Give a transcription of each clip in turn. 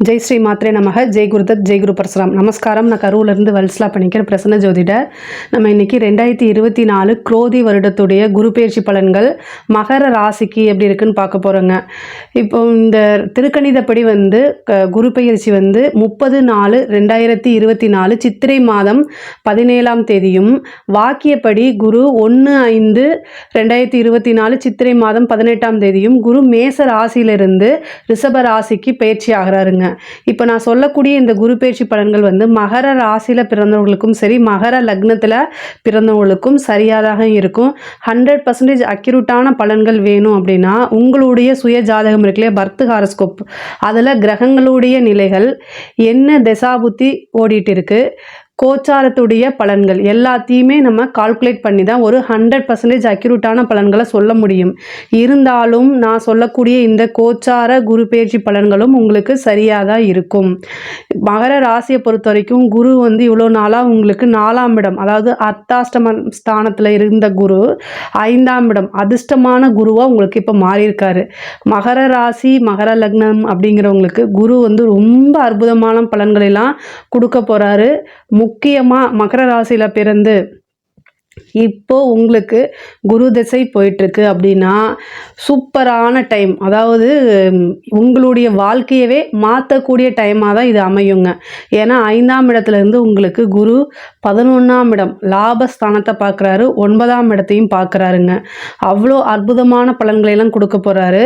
ஜெய் ஸ்ரீ மாத்ரே நமக. ஜெய் குருதத், ஜெய் குரு பரசுராம். நமஸ்காரம். நான் கரூர்லேருந்து வல்சலா பண்ணிக்கிறேன், பிரசன்ன ஜோதிடர். நம்ம இன்றைக்கி 2024 குரோதி வருடத்துடைய குரு பயிற்சி பலன்கள் மகர ராசிக்கு எப்படி இருக்குன்னு பார்க்க போகிறோங்க. இப்போ இந்த திருக்கணிதப்படி குரு பயிற்சி 30/4/2024 சித்திரை மாதம் 17ஆம் தேதியும், வாக்கியப்படி குரு 1/5/2024 சித்திரை மாதம் 18ஆம் தேதியும் குரு மேச ராசியிலிருந்து ரிஷப ராசிக்கு பயிற்சி ஆகிறாருங்க. இப்போ நான் சொல்லக்கூடிய இந்த குரு பயிற்சி பலன்கள் மகர ராசியில் பிறந்தவர்களுக்கும் சரி, மகர லக்னத்தில் பிறந்தவர்களுக்கும் சரியாதாக இருக்கும். 100% அக்யூரேட்டான பலன்கள் வேணும் அப்படின்னா உங்களுடைய சுய ஜாதகம் இருக்குல்லையே, பர்த் ஹாரோஸ்கோப், அதில் கிரகங்களுடைய நிலைகள் என்ன திசாபுத்தி ஓடிட்டு இருக்கு, கோச்சாரத்துடைய பலன்கள் எல்லாத்தையுமே நம்ம கால்குலேட் பண்ணி தான் ஒரு 100% அக்யூரேட்டான பலன்களை சொல்ல முடியும். இருந்தாலும் நான் சொல்லக்கூடிய இந்த கோச்சார குரு பயிற்சி பலன்களும் உங்களுக்கு சரியாக தான் இருக்கும். மகர ராசியை பொறுத்த வரைக்கும் குரு இவ்வளோ நாளாக உங்களுக்கு 4ஆம் இடம், அதாவது அர்த்தாஷ்டம ஸ்தானத்தில் இருந்த குரு 5ஆம் இடம் அதிர்ஷ்டமான குருவாக உங்களுக்கு இப்போ மாறியிருக்காரு. மகர ராசி மகர லக்னம் அப்படிங்கிறவங்களுக்கு குரு ரொம்ப அற்புதமான பலன்களெல்லாம் கொடுக்க போகிறாரு. முக்கியமாக மகர ராசியில் பிறந்து இப்போ உங்களுக்கு குரு திசை போயிட்டுருக்கு அப்படின்னா சூப்பரான டைம், அதாவது உங்களுடைய வாழ்க்கையவே மாற்றக்கூடிய டைமாக தான் இது அமையுங்க. ஏன்னா 5ஆம் இடத்துலேருந்து உங்களுக்கு குரு 11ஆம் இடம் லாபஸ்தானத்தை பார்க்குறாரு, 9ஆம் இடத்தையும் பார்க்குறாருங்க. அவ்வளோ அற்புதமான பலன்களெல்லாம் கொடுக்க போகிறாரு.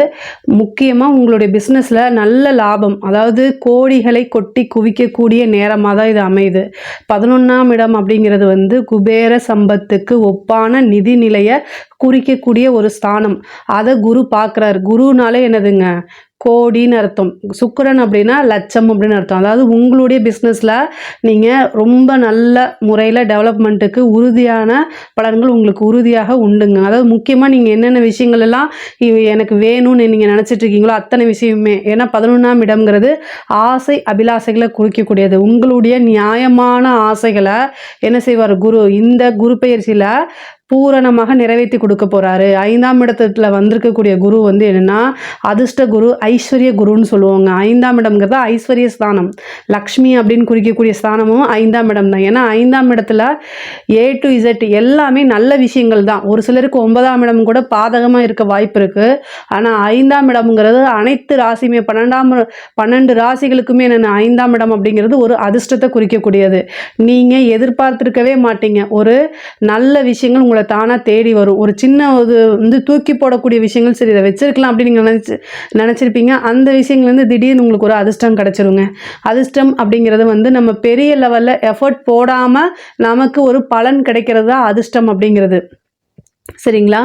முக்கியமாக உங்களுடைய பிஸ்னஸில் நல்ல லாபம், அதாவது கோடிகளை கொட்டி குவிக்கக்கூடிய நேரமாக தான் இது அமையுது. 11ஆம் இடம் அப்படிங்கிறது குபேர சம்பத்துக்கு ஒப்பான நிதி நிலையை குறிக்கக்கூடிய ஒரு ஸ்தானம். அதை குரு பார்க்குறாரு. குருனாலே என்னதுங்க, கோடின்னு அர்த்தம். சுக்கிரன் அப்படின்னா லட்சம் அப்படின்னு அர்த்தம். அதாவது உங்களுடைய பிஸ்னஸில் நீங்கள் ரொம்ப நல்ல முறையில் டெவலப்மெண்ட்டுக்கு உறுதியான பலன்கள் உங்களுக்கு உறுதியாக உண்டுங்க. அதாவது முக்கியமாக நீங்கள் என்னென்ன விஷயங்கள் எல்லாம் எனக்கு வேணும்னு நீங்கள் நினச்சிட்டு இருக்கீங்களோ அத்தனை விஷயமே. ஏன்னா 11ஆம் இடம்ங்கிறது ஆசை அபிலாசைகளை குறிக்கக்கூடியது. உங்களுடைய நியாயமான ஆசைகளை என்ன செய்வார் குரு இந்த குரு பயிற்சியில் பூரணமாக நிறைவேற்றி கொடுக்க போகிறாரு. 5ஆம் இடத்துல வந்திருக்கக்கூடிய குரு என்னென்னா அதிர்ஷ்ட குரு, ஐஸ்வர்ய குருன்னு சொல்லுவாங்க. 5ஆம் இடம்ங்கிறது ஐஸ்வர்ய ஸ்தானம், லக்ஷ்மி அப்படின்னு குறிக்கக்கூடிய ஸ்தானமும் 5ஆம் இடம் தான். ஏன்னா 5ஆம் இடத்துல A to Z எல்லாமே நல்ல விஷயங்கள் தான். ஒரு சிலருக்கு 9ஆம் இடம் கூட பாதகமாக இருக்க வாய்ப்பு இருக்குது. ஆனால் 5ஆம் இடம்ங்கிறது அனைத்து ராசியுமே 12 ராசிகளுக்குமே என்னென்ன 5ஆம் இடம் அப்படிங்கிறது ஒரு அதிர்ஷ்டத்தை குறிக்கக்கூடியது. நீங்கள் எதிர்பார்த்துருக்கவே மாட்டீங்க, ஒரு நல்ல விஷயங்கள் உங்களை தானாக தேடி வரும். ஒரு சின்ன தூக்கி போடக்கூடிய விஷயங்கள் சரி இதை வச்சிருக்கலாம் அப்படின்னு நீங்கள் நினச்சிருப்பீங்க. அந்த விஷயங்கள் திடீர்னு உங்களுக்கு ஒரு அதிர்ஷ்டம் கிடச்சிருங்க. அதிர்ஷ்டம் அப்படிங்கிறது நம்ம பெரிய லெவலில் எஃபர்ட் போடாமல் நமக்கு ஒரு பலன் கிடைக்கிறது தான் அதிர்ஷ்டம் அப்படிங்கிறது. சரிங்களா?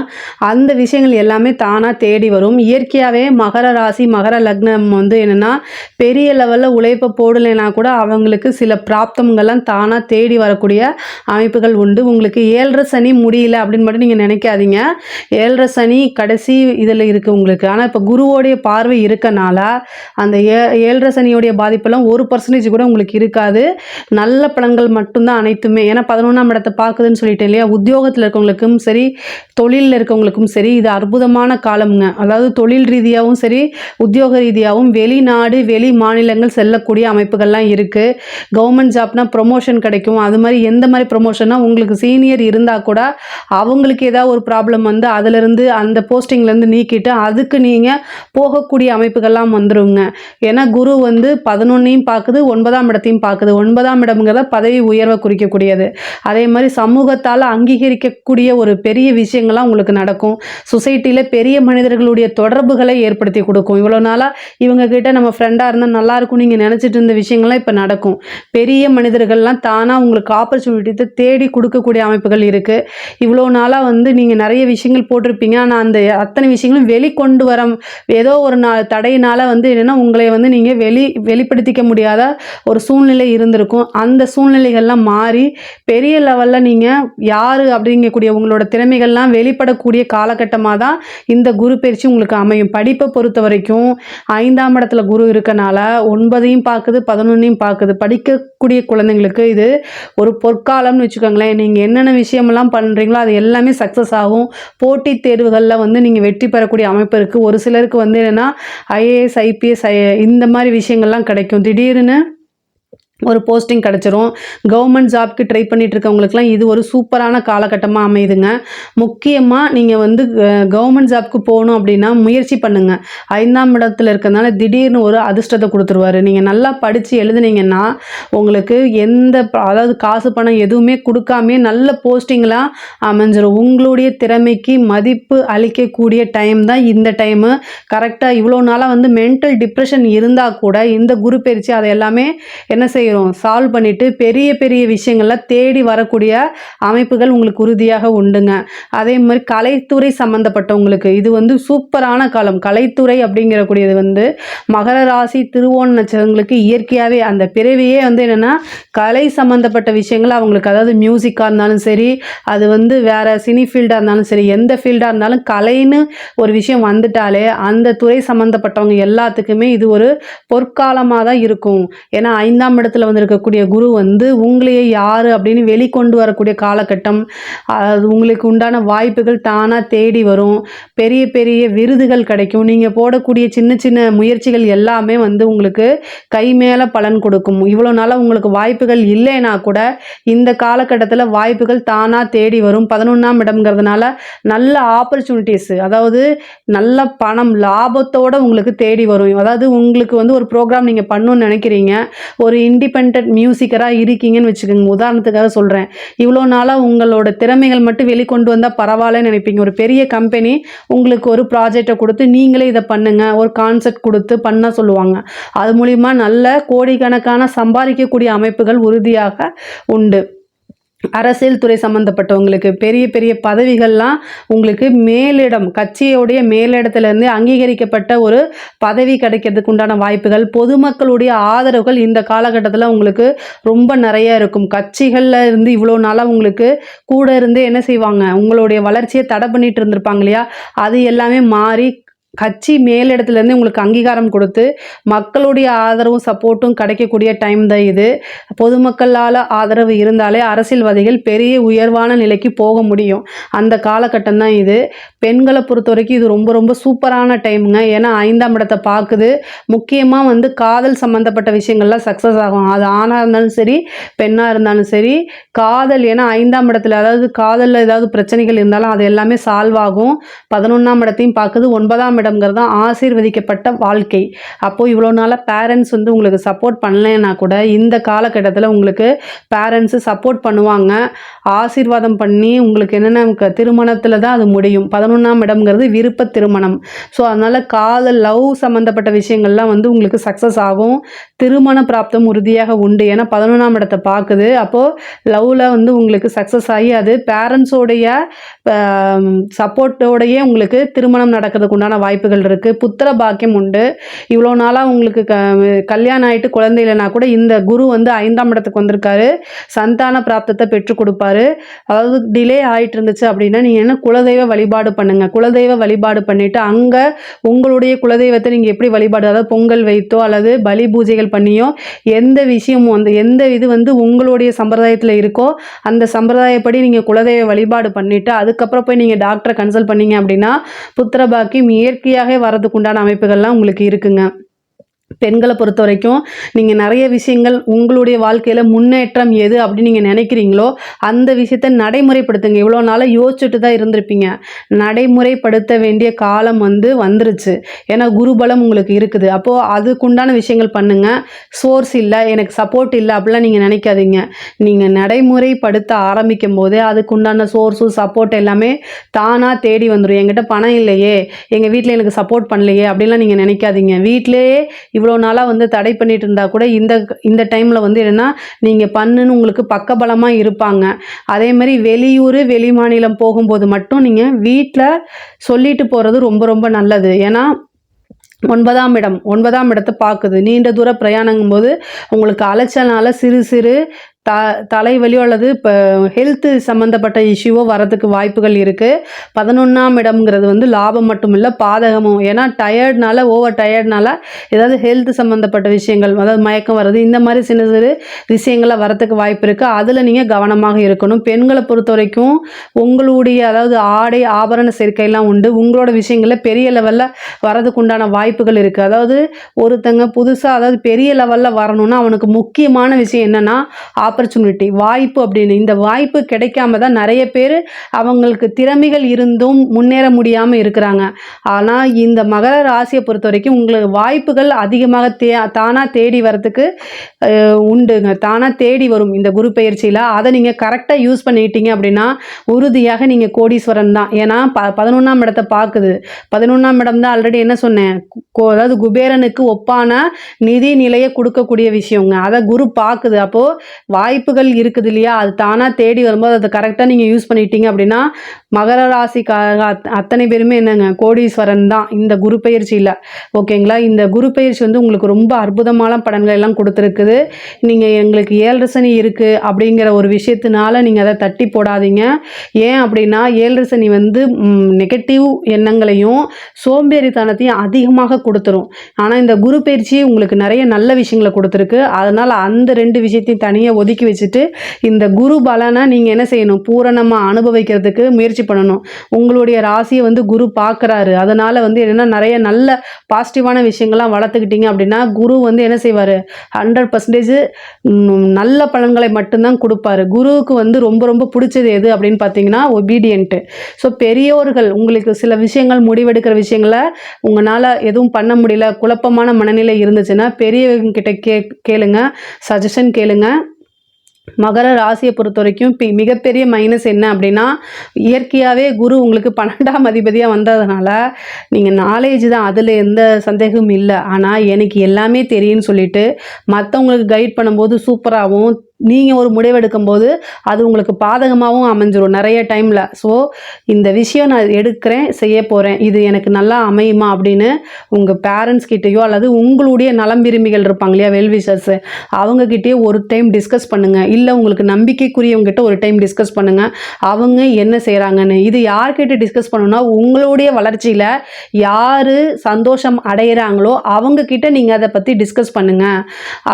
அந்த விஷயங்கள் எல்லாமே தானாக தேடி வரும். இயற்கையாகவே மகர ராசி மகர லக்னம் என்னென்னா பெரிய லெவலில் உழைப்பை போடலைன்னா கூட அவங்களுக்கு சில பிராப்தங்கள்லாம் தானாக தேடி வரக்கூடிய அமைப்புகள் உண்டு. உங்களுக்கு 7.5 சனி முடியல அப்படின்னு மட்டும் நீங்கள் நினைக்காதீங்க. 7.5 சனி கடைசி இதில் இருக்குது உங்களுக்கு. ஆனால் இப்போ குருவோடைய பார்வை இருக்கனால அந்த 7.5 சனியோடைய பாதிப்பெல்லாம் 1% கூட உங்களுக்கு இருக்காது. நல்ல பலன்கள் மட்டும்தான் அனைத்துமே. ஏன்னா 11ஆம் இடத்தை பார்க்குதுன்னு சொல்லிட்டேன் இல்லையா? உத்தியோகத்தில் இருக்கவங்களுக்கும் சரி, தொழிலில் இருக்கவங்களுக்கும் சரி இது அற்புதமான காலம்ங்க. அதாவது தொழில் ரீதியாகவும் சரி, உத்தியோக ரீதியாகவும் வெளிநாடு வெளி மாநிலங்கள் செல்லக்கூடிய அமைப்புகள்லாம் இருக்குது. கவர்மெண்ட் ஜாப்னா ப்ரொமோஷன் கிடைக்கும். அது மாதிரி எந்த மாதிரி ப்ரொமோஷன்னா உங்களுக்கு சீனியர் இருந்தால் கூட அவங்களுக்கு ஏதாவது ஒரு ப்ராப்ளம் அதிலிருந்து அந்த போஸ்டிங்லேருந்து நீக்கிட்டு அதுக்கு நீங்கள் போகக்கூடிய அமைப்புகள்லாம் வந்துடுங்க. ஏன்னா குரு 11ஐயும் பார்க்குது, 9ஆம் இடத்தையும் பார்க்குது. 9ஆம் இடம்ங்கிறத பதவி உயர்வை குறிக்கக்கூடியது. அதே மாதிரி சமூகத்தால் அங்கீகரிக்கக்கூடிய ஒரு பெரிய விஷயங்கள்லாம் உங்களுக்கு நடக்கும். சொசைட்டியில் பெரிய மனிதர்களுடைய தொடர்புகளை ஏற்படுத்தி கொடுக்கும். இவ்வளோ நாளாக இவங்க கிட்ட நம்ம ஃப்ரெண்டாக இருந்தால் நல்லாயிருக்கும் நீங்கள் நினச்சிட்டு இருந்த விஷயங்கள்லாம் இப்போ நடக்கும். பெரிய மனிதர்கள்லாம் தானாக உங்களுக்கு ஆப்பர்ச்சுனிட்டி தேடி கொடுக்கக்கூடிய அமைப்புகள் இருக்குது. இவ்வளோ நாளாக நீங்கள் நிறைய விஷயங்கள் போட்டிருப்பீங்க. ஆனால் அந்த அத்தனை விஷயங்களும் வெளிக்கொண்டு வர ஏதோ ஒரு தடையினால் என்னென்னா உங்களை நீங்கள் வெளிப்படுத்திக்க முடியாத ஒரு சூழ்நிலை இருந்திருக்கும். அந்த சூழ்நிலைகள்லாம் மாறி பெரிய லெவலில் நீங்கள் யார் அப்படிங்கக்கூடிய உங்களோட திறமைகள் திறமைகள்லாம் வெளிப்படக்கூடிய காலகட்டமாக தான் இந்த குரு பயிற்சி உங்களுக்கு அமையும். படிப்பை பொறுத்த வரைக்கும் 5ஆம் இடத்துல குரு இருக்கனால 9ஐயும் பார்க்குது, 11ஐயும் பார்க்குது. படிக்கக்கூடிய குழந்தைங்களுக்கு இது ஒரு பொற்காலம்னு வச்சுக்கோங்களேன். நீங்கள் என்னென்ன விஷயமெல்லாம் பண்ணுறீங்களோ அது எல்லாமே சக்ஸஸ் ஆகும். போட்டித் தேர்வுகளில் வந்து நீங்கள் வெற்றி பெறக்கூடிய அமைப்பு இருக்குது. ஒரு சிலருக்கு வந்து என்னென்னா ஐஏஎஸ், ஐபிஎஸ் இந்த மாதிரி விஷயங்கள்லாம் கிடைக்கும். திடீர்னு ஒரு போஸ்டிங் கிடச்சிரும். கவர்மெண்ட் ஜாப்க்கு ட்ரை பண்ணிட்டு இருக்கவங்களுக்குலாம் இது ஒரு சூப்பரான காலகட்டமாக அமையுதுங்க. முக்கியமாக நீங்கள் வந்து கவர்மெண்ட் ஜாப்க்கு போகணும் அப்படின்னா முயற்சி பண்ணுங்கள். 5ஆம் இடத்துல இருக்கிறதுனால திடீர்னு ஒரு அதிர்ஷ்டத்தை கொடுத்துருவாரு. நீங்கள் நல்லா படித்து எழுதுனீங்கன்னா உங்களுக்கு அதாவது காசு பணம் எதுவுமே கொடுக்காமே நல்ல போஸ்டிங்லாம் அமைஞ்சிரும். உங்களுடைய திறமைக்கு மதிப்பு அளிக்கக்கூடிய டைம் தான் இந்த டைமு. கரெக்டாக இவ்வளோ நாளாக வந்து மென்டல் டிப்ரெஷன் இருந்தால் கூட இந்த குரு பயிற்சி அதை எல்லாமே என்ன செய்யும் சால்வ் பண்ணிட்டு பெரிய பெரிய விஷயங்கள்லாம் தேடி வரக்கூடிய அமைப்புகள் உங்களுக்கு உறுதியாக உண்டுங்க. அதே மாதிரி கலைத்துறை சம்பந்தப்பட்டவங்களுக்கு இது வந்து சூப்பரான காலம். கலைத்துறை அப்படிங்கிறக்கூடியது வந்து மகர ராசி திருவோண நட்சத்திரங்களுக்கு இயற்கையாகவே அந்த பிறவியே வந்து என்னென்னா கலை சம்பந்தப்பட்ட விஷயங்கள் அவங்களுக்கு, அதாவது மியூசிக்காக இருந்தாலும் சரி, அது வந்து வேற சினி ஃபீல்டாக இருந்தாலும் சரி, எந்த ஃபீல்டாக இருந்தாலும் கலைன்னு ஒரு விஷயம் வந்துட்டாலே அந்த துறை சம்பந்தப்பட்டவங்க எல்லாத்துக்குமே இது ஒரு பொற்காலமாக தான் இருக்கும். ஏன்னா 5ஆம் இடத்துல வந்து இருக்கக்கூடிய குரு வந்து உங்களையே யார் அப்படின்னு வெளிக்கொண்டு வரக்கூடிய காலகட்டம். அது உங்களுக்கு உண்டான வாய்ப்புகள் தானாக தேடி வரும். பெரிய பெரிய விருதுகள் கிடைக்கும். நீங்கள் போடக்கூடிய சின்ன சின்ன முயற்சிகள் எல்லாமே வந்து உங்களுக்கு கை மேலே பலன் கொடுக்கும். இவ்வளோ நாளாக உங்களுக்கு வாய்ப்புகள் இல்லைன்னா கூட இந்த காலகட்டத்தில் வாய்ப்புகள் தானாக தேடி வரும். 11ஆம் இடம்ங்கிறதுனால நல்ல ஆப்பர்ச்சுனிட்டிஸ், அதாவது நல்ல பணம் லாபத்தோடு உங்களுக்கு தேடி வரும். அதாவது உங்களுக்கு வந்து ஒரு ப்ரோக்ராம் நீங்கள் பண்ணணும்னு நினைக்கிறீங்க, ஒரு இண்டிபெண்ட் மியூசிக்கராக இருக்கீங்கன்னு வச்சுக்கோங்க. உதாரணத்துக்காக சொல்கிறேன். இவ்வளோ நாளாக உங்களோட திறமைகள் மட்டும் வெளிக்கொண்டு வந்தால் பரவாயில்லன்னு நினைப்பீங்க. ஒரு பெரிய கம்பெனி உங்களுக்கு ஒரு ப்ராஜெக்டை கொடுத்து நீங்களே இதை பண்ணுங்கள், ஒரு கான்செப்ட் கொடுத்து பண்ண சொல்லுவாங்க. அது மூலிமா நல்ல கோடிக்கணக்கான சம்பாதிக்கக்கூடிய அமைப்புகள் உறுதியாக உண்டு. அரசியல் துறை சம்மந்தப்பட்டவங்களுக்கு பெரிய பெரிய பதவிகள்லாம் உங்களுக்கு மேலிடம், கட்சியோடைய மேலிடத்துலேருந்து அங்கீகரிக்கப்பட்ட ஒரு பதவி கிடைக்கிறதுக்கு உண்டான வாய்ப்புகள், பொதுமக்களுடைய ஆதரவுகள் இந்த காலகட்டத்தில் உங்களுக்கு ரொம்ப நிறைய இருக்கும். கட்சிகளில் இருந்து இவ்வளோ நாளாக உங்களுக்கு கூட இருந்தே என்ன செய்வாங்க, உங்களுடைய வளர்ச்சியை தடை பண்ணிட்டு இருந்திருப்பாங்க இல்லையா, அது எல்லாமே மாறி கட்சி மேலிடத்துலேருந்து உங்களுக்கு அங்கீகாரம் கொடுத்து மக்களுடைய ஆதரவும் சப்போர்ட்டும் கிடைக்கக்கூடிய டைம் தான் இது. பொதுமக்களால் ஆதரவு இருந்தாலே அரசியல்வாதிகள் பெரிய உயர்வான நிலைக்கு போக முடியும். அந்த காலகட்டம் தான் இது. பெண்களை பொறுத்த வரைக்கும் இது ரொம்ப ரொம்ப சூப்பரான டைமுங்க. ஏன்னா 5ஆம் இடத்தை பார்க்குது. முக்கியமாக வந்து காதல் சம்மந்தப்பட்ட விஷயங்கள்லாம் சக்ஸஸ் ஆகும். அது ஆணாக இருந்தாலும் சரி, பெண்ணாக இருந்தாலும் சரி. காதல், ஏன்னா 5ஆம் இடத்துல, அதாவது காதலில் ஏதாவது பிரச்சனைகள் இருந்தாலும் அது எல்லாமே சால்வ் ஆகும். 11ஆம் இடத்தையும் பார்க்குது. 9ஆம் இடம்ங்கிறது தான் ஆசீர்வதிக்கப்பட்ட வாழ்க்கை. அப்போது இவ்வளோ நாளாக பேரண்ட்ஸ் வந்து உங்களுக்கு சப்போர்ட் பண்ணலைன்னா கூட இந்த காலகட்டத்தில் உங்களுக்கு பேரண்ட்ஸு சப்போர்ட் பண்ணுவாங்க. ஆசீர்வாதம் பண்ணி உங்களுக்கு என்னென்ன திருமணத்தில் தான் அது முடியும். 11ஆம் இடம்ங்கிறது விருப்ப திருமணம். ஸோ அதனால் காதல், லவ் சம்மந்தப்பட்ட விஷயங்கள்லாம் வந்து உங்களுக்கு சக்ஸஸ் ஆகும். திருமண பிராப்தம் உறுதியாக உண்டு. ஏன்னா 11ஆம் இடத்தை பார்க்குது. அப்போது லவ்வில் வந்து உங்களுக்கு சக்ஸஸ் ஆகி அது பேரண்ட்ஸோடைய சப்போர்ட்டோடையே உங்களுக்கு திருமணம் நடக்கிறதுக்கு உண்டான வாய்ப்புகள் இருக்குது. புத்திர பாக்கியம் உண்டு. இவ்வளோ நாளாக உங்களுக்கு கல்யாணம் ஆகிட்டு குழந்தை இல்லைனா கூட இந்த குரு வந்து 5ஆம் இடத்துக்கு வந்திருக்காரு. சந்தான பிராப்தத்தை பெற்றுக் கொடுப்பாரு. அதாவது டிலே ஆகிட்டு இருந்துச்சு அப்படின்னா நீங்கள் என்ன குலதெய்வ வழிபாடு பண்ணுங்கள். குலதெய்வ வழிபாடு பண்ணிவிட்டு அங்கே உங்களுடைய குலதெய்வத்தை நீங்கள் எப்படி வழிபாடு, அதாவது பொங்கல் வைத்தோ அல்லது பலி பூஜைகள் பண்ணியோ எந்த விஷயமும் வந்து எந்த இது வந்து உங்களுடைய சம்பிரதாயத்தில் இருக்கோ அந்த சம்பிரதாயப்படி நீங்கள் குலதெய்வ வழிபாடு பண்ணிவிட்டு அதுக்கப்புறம் போய் நீங்கள் டாக்டரை கன்சல்ட் பண்ணீங்க அப்படின்னா புத்திர பாக்கியம் இயற்கையாக வரதுக்கு உண்டான அமைப்புகள்லாம் உங்களுக்கு இருக்குங்க. பெண்களை பொறுத்த வரைக்கும் நீங்கள் நிறைய விஷயங்கள் உங்களுடைய வாழ்க்கையில் முன்னேற்றம் எது அப்படின்னு நீங்கள் நினைக்கிறீங்களோ அந்த விஷயத்தை நடைமுறைப்படுத்துங்க. இவ்வளோ நாளாக யோசிச்சுட்டு தான் இருந்திருப்பீங்க. நடைமுறைப்படுத்த வேண்டிய காலம் வந்து வந்துருச்சு. ஏன்னா குருபலம் உங்களுக்கு இருக்குது. அப்போது அதுக்குண்டான விஷயங்கள் பண்ணுங்கள். சோர்ஸ் இல்லை, எனக்கு சப்போர்ட் இல்லை அப்படிலாம் நீங்கள் நினைக்காதீங்க. நீங்கள் நடைமுறைப்படுத்த ஆரம்பிக்கும் போதே அதுக்குண்டான சோர்ஸு சப்போர்ட் எல்லாமே தானாக தேடி வந்துடும். என்கிட்ட பணம் இல்லையே, எங்கள் வீட்டில் எனக்கு சப்போர்ட் பண்ணலையே அப்படின்லாம் நீங்கள் நினைக்காதீங்க. வீட்டிலேயே இவ்வளோ நாளாக வந்து தடை பண்ணிட்டு இருந்தால் கூட இந்த டைமில் வந்து என்னென்னா நீங்கள் பண்ணுன்னு உங்களுக்கு பக்கபலமாக இருப்பாங்க. அதே மாதிரி வெளியூர் வெளி மாநிலம் போகும்போது மட்டும் நீங்கள் வீட்டில் சொல்லிட்டு போகிறது ரொம்ப ரொம்ப நல்லது. ஏன்னா 9ஆம் இடத்தை பார்க்குது. நீண்ட தூர பிரயாணங்கும் போது உங்களுக்கு அலைச்சல்னால சிறு சிறு தலைவலியோ அல்லது இப்போ ஹெல்த்து சம்மந்தப்பட்ட இஷ்யூவோ வரதுக்கு வாய்ப்புகள் இருக்குது. 11ஆம் இடம்ங்கிறது வந்து லாபம் மட்டும் இல்லை, பாதகமும். ஏன்னா டயர்ட்னால, ஓவர் டயர்ட்னால ஏதாவது ஹெல்த் சம்மந்தப்பட்ட விஷயங்கள், அதாவது மயக்கம் வர்றது, இந்த மாதிரி சின்ன சிறு விஷயங்கள்லாம் வரத்துக்கு வாய்ப்பு இருக்குது. அதில் நீங்கள் கவனமாக இருக்கணும். பெண்களை பொறுத்த வரைக்கும் உங்களுடைய அதாவது ஆடை ஆபரண சேர்க்கையெல்லாம் உண்டு. உங்களோட விஷயங்களில் பெரிய லெவலில் வரதுக்கு உண்டான வாய்ப்புகள் இருக்குது. அதாவது ஒருத்தங்க புதுசாக அதாவது பெரிய லெவலில் வரணும்னா அவனுக்கு முக்கியமான விஷயம் என்னென்னா ஆப்பர்ச்சுனிட்டி, வாய்ப்பு அப்படின்னு. இந்த வாய்ப்பு கிடைக்காம தான் நிறைய பேர் அவங்களுக்கு திறமைகள் இருந்தும் முன்னேற முடியாமல் இருக்கிறாங்க. ஆனால் இந்த மகர ராசியை பொறுத்த வரைக்கும் உங்களுக்கு வாய்ப்புகள் அதிகமாக தானாக தேடி வரத்துக்கு உண்டுங்க. தானாக தேடி வரும் இந்த குரு பயிற்சியில். அதை நீங்கள் கரெக்டாக யூஸ் பண்ணிட்டீங்க அப்படின்னா உறுதியாக நீங்கள் கோடீஸ்வரன் தான். ஏன்னா 11ஆம் இடத்தை பார்க்குது. 11ஆம் இடம் தான் ஆல்ரெடி என்ன சொன்னேன், அதாவது குபேரனுக்கு ஒப்பான நிதி நிலையை கொடுக்கக்கூடிய விஷயங்க. அதை குரு பார்க்குது. அப்போது வாய்ப்புகள் இருக்குது இல்லையா, அது தானாக தேடி வரும்போது அதை கரெக்டாக நீங்கள் யூஸ் பண்ணிட்டீங்க அப்படின்னா மகர ராசிக்காக அத்தனை பேருமே என்னங்க கோடீஸ்வரன் தான் இந்த குரு பயிற்சியில். ஓகேங்களா? இந்த குரு பயிற்சி வந்து உங்களுக்கு ரொம்ப அற்புதமான பலன்கள் எல்லாம் கொடுத்துருக்குது. நீங்கள் எங்களுக்கு 7 சனி இருக்குது அப்படிங்கிற ஒரு விஷயத்தினால நீங்கள் அதை தட்டி போடாதீங்க. ஏன் அப்படின்னா 7 சனி வந்து நெகட்டிவ் எண்ணங்களையும் சோம்பேறித்தனத்தையும் அதிகமாக கொடுத்துரும். ஆனால் இந்த குரு பயிற்சி உங்களுக்கு நிறைய நல்ல விஷயங்களை கொடுத்துருக்கு. அதனால் அந்த 2 விஷயத்தையும் தனியாக ஒதுக்கி வச்சுட்டு இந்த குரு பலனை நீங்கள் என்ன செய்யணும், பூரணமாக அனுபவிக்கிறதுக்கு முயற்சி பண்ணணும். உங்களுடைய ராசியை வந்து குரு பார்க்குறாரு. அதனால் வந்து என்னென்னா நிறைய நல்ல பாசிட்டிவான விஷயங்கள்லாம் வளர்த்துக்கிட்டீங்க அப்படின்னா குரு வந்து என்ன செய்வார், 100% நல்ல பலன்களை மட்டும்தான் கொடுப்பாரு. குருவுக்கு வந்து ரொம்ப ரொம்ப பிடிச்சது எது அப்படின்னு பார்த்தீங்கன்னா ஒபீடியன்ட்டு. ஸோ பெரியோர்கள் உங்களுக்கு சில விஷயங்கள் முடிவெடுக்கிற விஷயங்களை உங்களால் எதுவும் பண்ண முடியல, குழப்பமான மனநிலை இருந்துச்சுன்னா பெரியவங்க கிட்ட கேளுங்க, சஜஷன் கேளுங்க. மகர ராசியை பொறுத்த வரைக்கும் மிகப்பெரிய மைனஸ் என்ன அப்படின்னா இயற்கையாகவே குரு உங்களுக்கு 12ஆம் அதிபதியாக வந்ததுனால நீங்கள் நாலேஜ் தான், அதில் எந்த சந்தேகமும் இல்லை. ஆனால் எனக்கு எல்லாமே தெரியும்னு சொல்லிட்டு மற்றவங்களுக்கு கைட் பண்ணும்போது சூப்பராகவும் நீங்கள் ஒரு முடிவெடுக்கும் போது அது உங்களுக்கு பாதகமாகவும் அமைஞ்சிரும் நிறைய டைமில். ஸோ இந்த விஷயம் நான் எடுக்கிறேன், செய்ய போகிறேன், இது எனக்கு நல்லா அமையுமா அப்படின்னு உங்கள் பேரண்ட்ஸ் கிட்டேயோ அல்லது உங்களுடைய நலம் விரும்பிகள் இருப்பாங்க இல்லையா, வெல்விஷர்ஸு, அவங்கக்கிட்டேயோ ஒரு டைம் டிஸ்கஸ் பண்ணுங்கள். இல்லை உங்களுக்கு நம்பிக்கைக்குரியவங்ககிட்ட ஒரு டைம் டிஸ்கஸ் பண்ணுங்கள், அவங்க என்ன செய்கிறாங்கன்னு. இது யார்கிட்ட டிஸ்கஸ் பண்ணணும்னா உங்களுடைய வளர்ச்சியில் யார் சந்தோஷம் அடைகிறாங்களோ அவங்கக்கிட்ட நீங்கள் அதை பற்றி டிஸ்கஸ் பண்ணுங்கள்.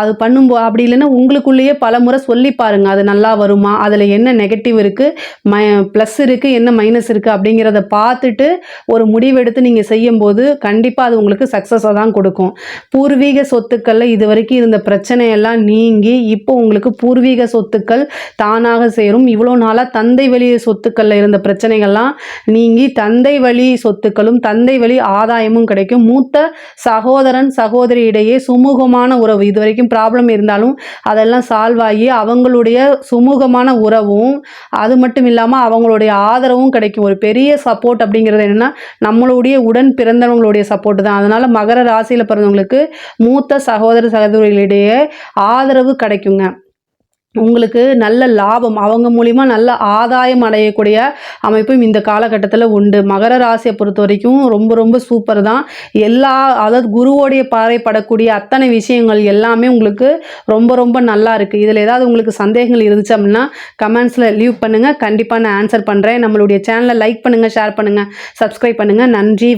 அது பண்ணும்போது அப்படி இல்லைன்னா உங்களுக்குள்ளேயே பல முறை சொல்லி பாருங்க, அது நல்லா வருமா, அதில் என்ன நெகட்டிவ் இருக்குது, ப்ளஸ் இருக்குது, என்ன மைனஸ் இருக்குது அப்படிங்கிறத பார்த்துட்டு ஒரு முடிவெடுத்து நீங்கள் செய்யும்போது கண்டிப்பாக அது உங்களுக்கு சக்ஸஸாக தான் கொடுக்கும். பூர்வீக சொத்துக்களில் இது வரைக்கும் இருந்த பிரச்சனையெல்லாம் நீங்கி இப்போ உங்களுக்கு பூர்வீக சொத்துக்கள் தானாக சேரும். இவ்வளோ நாளாக தந்தை வழி சொத்துக்களில் இருந்த பிரச்சனைகள்லாம் நீங்கி தந்தை வழி சொத்துக்களும் தந்தை வழி ஆதாயமும் கிடைக்கும். மூத்த சகோதரன் சகோதரி இடையே சுமூகமான உறவு, இது வரைக்கும் ப்ராப்ளம் இருந்தாலும் அதெல்லாம் சால்வ் ஆகி அவங்களுடைய சுமூகமான உறவும் அது மட்டும் இல்லாமல் அவங்களுடைய ஆதரவும் கிடைக்கும். ஒரு பெரிய சப்போர்ட் அப்படிங்கிறது என்னென்னா நம்மளுடைய உடன் பிறந்தவங்களுடைய சப்போர்ட் தான். அதனால் மகர ராசியில் பிறந்தவங்களுக்கு மூத்த சகோதர சகோதரிகளிடையே ஆதரவு கிடைக்குங்க. உங்களுக்கு நல்ல லாபம், அவங்க மூலிமா நல்ல ஆதாயம் அடையக்கூடிய அமைப்பும் இந்த காலகட்டத்தில் உண்டு. மகர ராசியை பொறுத்த வரைக்கும் ரொம்ப ரொம்ப சூப்பர் தான். அதாவது குருவோடைய பார்வைப்படக்கூடிய அத்தனை விஷயங்கள் எல்லாமே உங்களுக்கு ரொம்ப ரொம்ப நல்லா இருக்குது. இதில் ஏதாவது உங்களுக்கு சந்தேகங்கள் இருந்துச்சு அப்படின்னா கமெண்ட்ஸில் லீவ் பண்ணுங்கள், கண்டிப்பாக நான் ஆன்சர் பண்ணுறேன். நம்மளுடைய சேனலை லைக் பண்ணுங்கள், ஷேர் பண்ணுங்கள், சப்ஸ்கிரைப் பண்ணுங்கள். நன்றி.